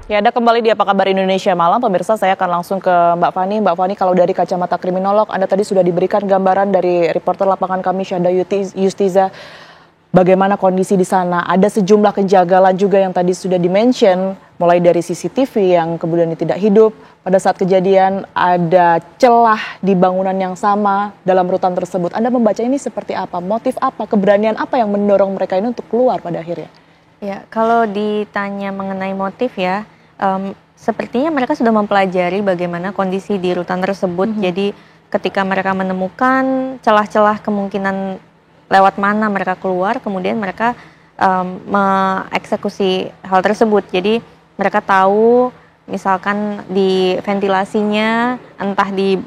Ya, Anda kembali di Apa Kabar Indonesia Malam. Pemirsa, saya akan langsung ke Mbak Fani. Mbak Fani, kalau dari kacamata kriminolog, Anda tadi sudah diberikan gambaran dari reporter lapangan kami, Syahda Yustiza, bagaimana kondisi di sana. Ada sejumlah kejanggalan juga yang tadi sudah di-mention, mulai dari CCTV yang kemudian tidak hidup. Pada saat kejadian, ada celah di bangunan yang sama dalam rutan tersebut. Anda membaca ini seperti apa? Motif apa? Keberanian apa yang mendorong mereka ini untuk keluar pada akhirnya? Ya, kalau ditanya mengenai motif ya, sepertinya mereka sudah mempelajari bagaimana kondisi di rutan tersebut. Jadi ketika mereka menemukan celah-celah kemungkinan lewat mana mereka keluar, kemudian mereka mengeksekusi hal tersebut. Jadi mereka tahu misalkan di ventilasinya, entah di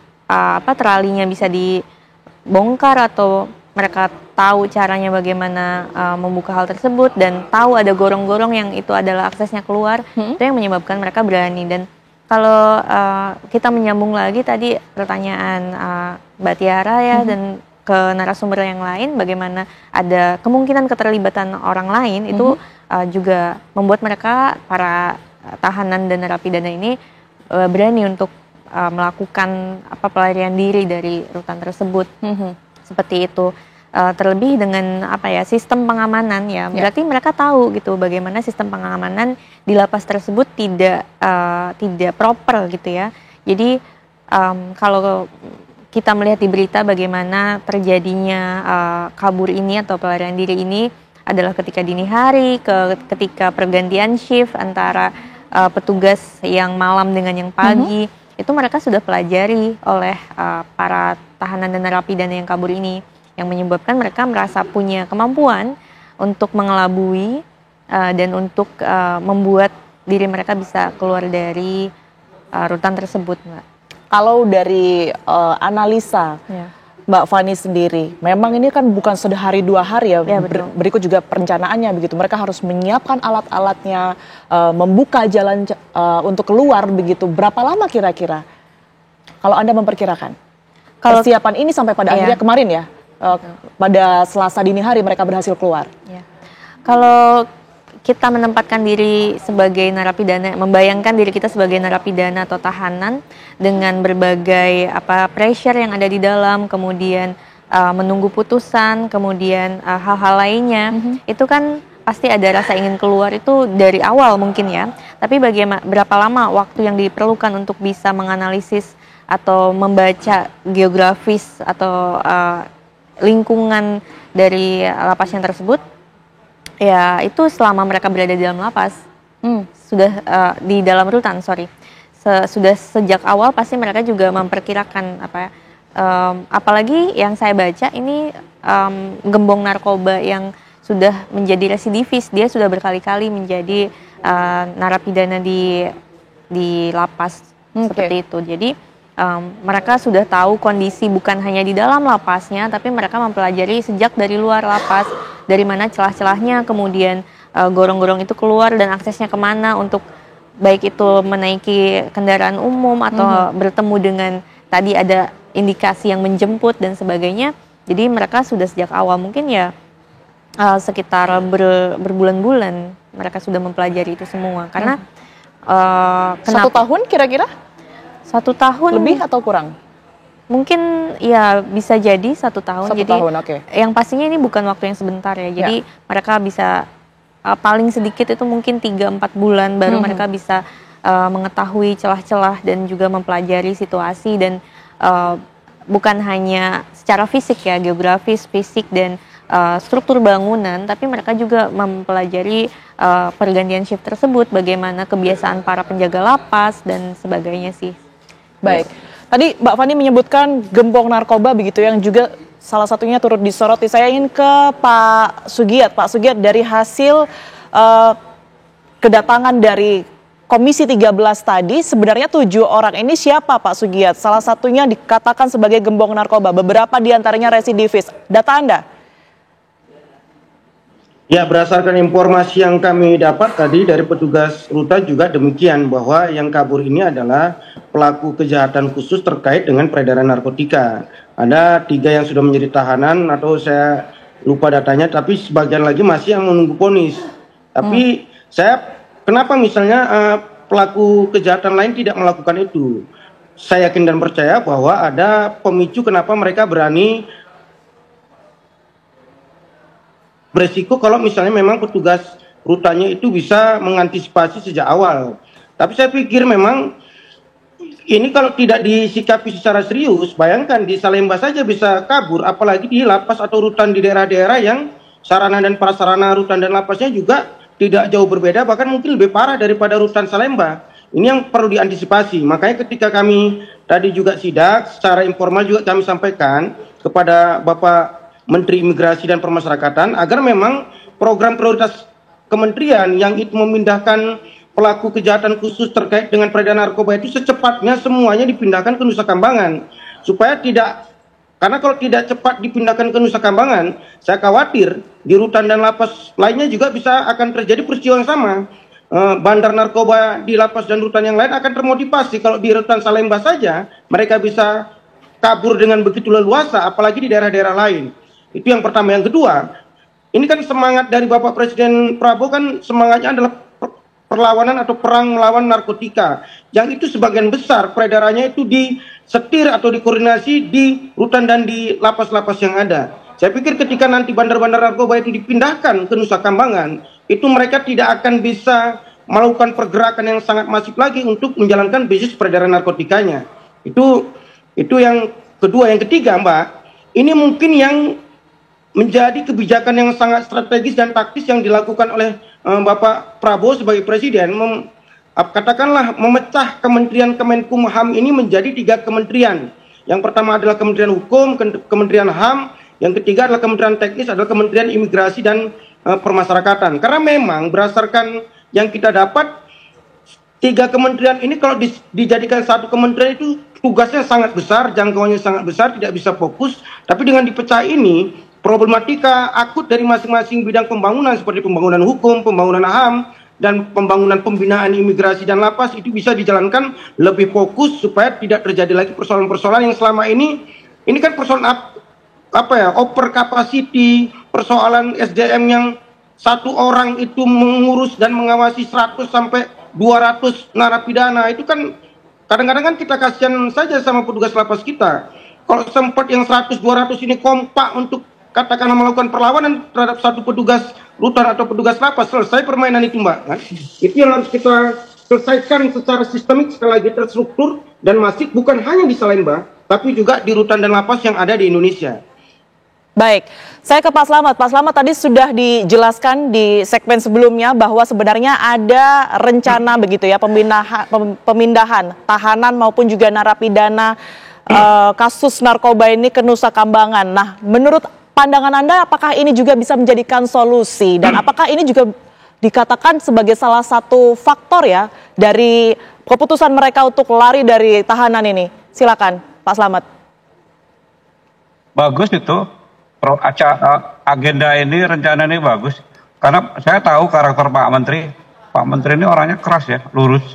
tralinya bisa dibongkar, atau mereka tahu caranya bagaimana membuka hal tersebut, dan tahu ada gorong-gorong yang itu adalah aksesnya keluar. Itu yang menyebabkan mereka berani. Dan kalau kita menyambung lagi tadi pertanyaan Mbak Tiara ya, dan ke narasumber yang lain, bagaimana ada kemungkinan keterlibatan orang lain, itu juga membuat mereka, para tahanan dan narapidana ini berani untuk melakukan pelarian diri dari rutan tersebut. Seperti itu. Terlebih dengan sistem pengamanan ya, berarti mereka tahu gitu bagaimana sistem pengamanan di lapas tersebut tidak proper gitu ya. Jadi kalau kita melihat di berita bagaimana terjadinya kabur ini atau pelarian diri ini adalah ketika dini hari, ketika pergantian shift antara petugas yang malam dengan yang pagi. Itu mereka sudah pelajari oleh para tahanan dan narapidana yang kabur ini, yang menyebabkan mereka merasa punya kemampuan untuk mengelabui dan untuk membuat diri mereka bisa keluar dari rutan tersebut, Mbak. Kalau dari analisa Mbak Fani sendiri, memang ini kan bukan sehari dua hari ya, berikut juga perencanaannya begitu. Mereka harus menyiapkan alat-alatnya, membuka jalan untuk keluar begitu. Berapa lama kira-kira? Kalau Anda memperkirakan persiapan ini sampai pada akhirnya kemarin ya, pada Selasa dini hari mereka berhasil keluar. Kalau kita menempatkan diri sebagai narapidana, membayangkan diri kita sebagai narapidana atau tahanan dengan berbagai pressure yang ada di dalam, kemudian menunggu putusan, kemudian hal-hal lainnya, itu kan pasti ada rasa ingin keluar itu dari awal mungkin ya. Tapi berapa lama waktu yang diperlukan untuk bisa menganalisis atau membaca geografis atau lingkungan dari lapasnya tersebut, ya itu selama mereka berada di dalam lapas, sudah di dalam rutan, sudah sejak awal pasti mereka juga memperkirakan apalagi yang saya baca ini gembong narkoba yang sudah menjadi residivis, dia sudah berkali-kali menjadi narapidana di lapas seperti itu. Jadi mereka sudah tahu kondisi bukan hanya di dalam lapasnya, tapi mereka mempelajari sejak dari luar lapas, dari mana celah-celahnya, kemudian gorong-gorong itu keluar dan aksesnya kemana, untuk baik itu menaiki kendaraan umum atau bertemu dengan tadi ada indikasi yang menjemput dan sebagainya. Jadi mereka sudah sejak awal, mungkin ya sekitar berbulan-bulan mereka sudah mempelajari itu semua. Karena 1 tahun kira-kira? 1 tahun lebih atau kurang? Mungkin ya bisa jadi 1 tahun. 1 jadi tahun, yang pastinya ini bukan waktu yang sebentar ya. Jadi mereka bisa paling sedikit itu mungkin 3-4 bulan baru mereka bisa mengetahui celah-celah dan juga mempelajari situasi, dan bukan hanya secara fisik ya, geografis, fisik dan struktur bangunan, tapi mereka juga mempelajari pergantian shift tersebut, bagaimana kebiasaan para penjaga lapas dan sebagainya sih. Baik, tadi Mbak Fani menyebutkan gembong narkoba begitu yang juga salah satunya turut disoroti. Saya ingin ke Pak Sugiat. Pak Sugiat, dari hasil kedatangan dari Komisi 13 tadi, sebenarnya 7 orang ini siapa Pak Sugiat? Salah satunya dikatakan sebagai gembong narkoba, beberapa diantaranya residivis. Data Anda? Ya, berdasarkan informasi yang kami dapat tadi dari petugas rutan juga demikian, bahwa yang kabur ini adalah pelaku kejahatan khusus terkait dengan peredaran narkotika. Ada 3 yang sudah menjadi tahanan, atau saya lupa datanya, tapi sebagian lagi masih yang menunggu vonis. Tapi saya kenapa misalnya pelaku kejahatan lain tidak melakukan itu. Saya yakin dan percaya bahwa ada pemicu kenapa mereka berani beresiko kalau misalnya memang petugas rutanya itu bisa mengantisipasi sejak awal. Tapi saya pikir memang ini kalau tidak disikapi secara serius, bayangkan di Salemba saja bisa kabur, apalagi di lapas atau rutan di daerah-daerah yang sarana dan prasarana rutan dan lapasnya juga tidak jauh berbeda, bahkan mungkin lebih parah daripada rutan Salemba. Ini yang perlu diantisipasi. Makanya ketika kami tadi juga sidak, secara informal juga kami sampaikan kepada Bapak Menteri Imigrasi dan Pemasyarakatan agar memang program prioritas kementerian yang itu memindahkan pelaku kejahatan khusus terkait dengan peredaran narkoba itu secepatnya semuanya dipindahkan ke Nusa Kambangan, supaya tidak, karena kalau tidak cepat dipindahkan ke Nusa Kambangan, saya khawatir di rutan dan lapas lainnya juga bisa akan terjadi peristiwa yang sama. Bandar narkoba di lapas dan rutan yang lain akan termotivasi. Kalau di rutan Salemba saja mereka bisa kabur dengan begitu leluasa, apalagi di daerah-daerah lain. Itu yang pertama. Yang kedua, ini kan semangat dari Bapak Presiden Prabowo kan semangatnya adalah perlawanan atau perang melawan narkotika, yang itu sebagian besar peredarannya itu disetir atau dikoordinasi di rutan dan di lapas-lapas yang ada. Saya pikir ketika nanti bandar-bandar narkoba itu dipindahkan ke Nusa Kambangan, itu mereka tidak akan bisa melakukan pergerakan yang sangat masif lagi untuk menjalankan bisnis peredaran narkotikanya. Itu yang kedua. Yang ketiga, Mbak, ini mungkin yang menjadi kebijakan yang sangat strategis dan taktis yang dilakukan oleh Bapak Prabowo sebagai presiden, katakanlah memecah Kementerian Kemenkumham ini menjadi 3 kementerian. Yang pertama adalah Kementerian Hukum, Kementerian HAM, yang ketiga adalah Kementerian Teknis, adalah Kementerian Imigrasi dan Pemasyarakatan. Karena memang berdasarkan yang kita dapat, 3 kementerian ini kalau dijadikan satu kementerian itu tugasnya sangat besar, jangkauannya sangat besar, tidak bisa fokus. Tapi dengan dipecah ini, problematika akut dari masing-masing bidang pembangunan seperti pembangunan hukum, pembangunan HAM, dan pembangunan pembinaan imigrasi dan lapas itu bisa dijalankan lebih fokus supaya tidak terjadi lagi persoalan-persoalan yang selama ini kan persoalan over capacity, persoalan SDM yang satu orang itu mengurus dan mengawasi 100 sampai 200 narapidana. Itu kan kadang-kadang kan kita kasihan saja sama petugas lapas kita. Kalau sempat yang 100-200 ini kompak untuk katakanlah melakukan perlawanan terhadap satu petugas rutan atau petugas lapas, selesai permainan itu, Mbak. Kan? Itu yang harus kita selesaikan secara sistemik, sekali lagi terstruktur dan masif, bukan hanya di Salemba, tapi juga di rutan dan lapas yang ada di Indonesia. Baik, saya ke Pak Slamet. Pak Slamet, tadi sudah dijelaskan di segmen sebelumnya bahwa sebenarnya ada rencana begitu ya, pemindahan tahanan maupun juga narapidana kasus narkoba ini ke Nusa Kambangan. Nah, menurut pandangan Anda, apakah ini juga bisa menjadikan solusi? Dan apakah ini juga dikatakan sebagai salah satu faktor ya dari keputusan mereka untuk lari dari tahanan ini? Silakan, Pak Slamet. Bagus itu. Agenda ini, rencana ini bagus. Karena saya tahu karakter Pak Menteri. Pak Menteri ini orangnya keras ya, lurus.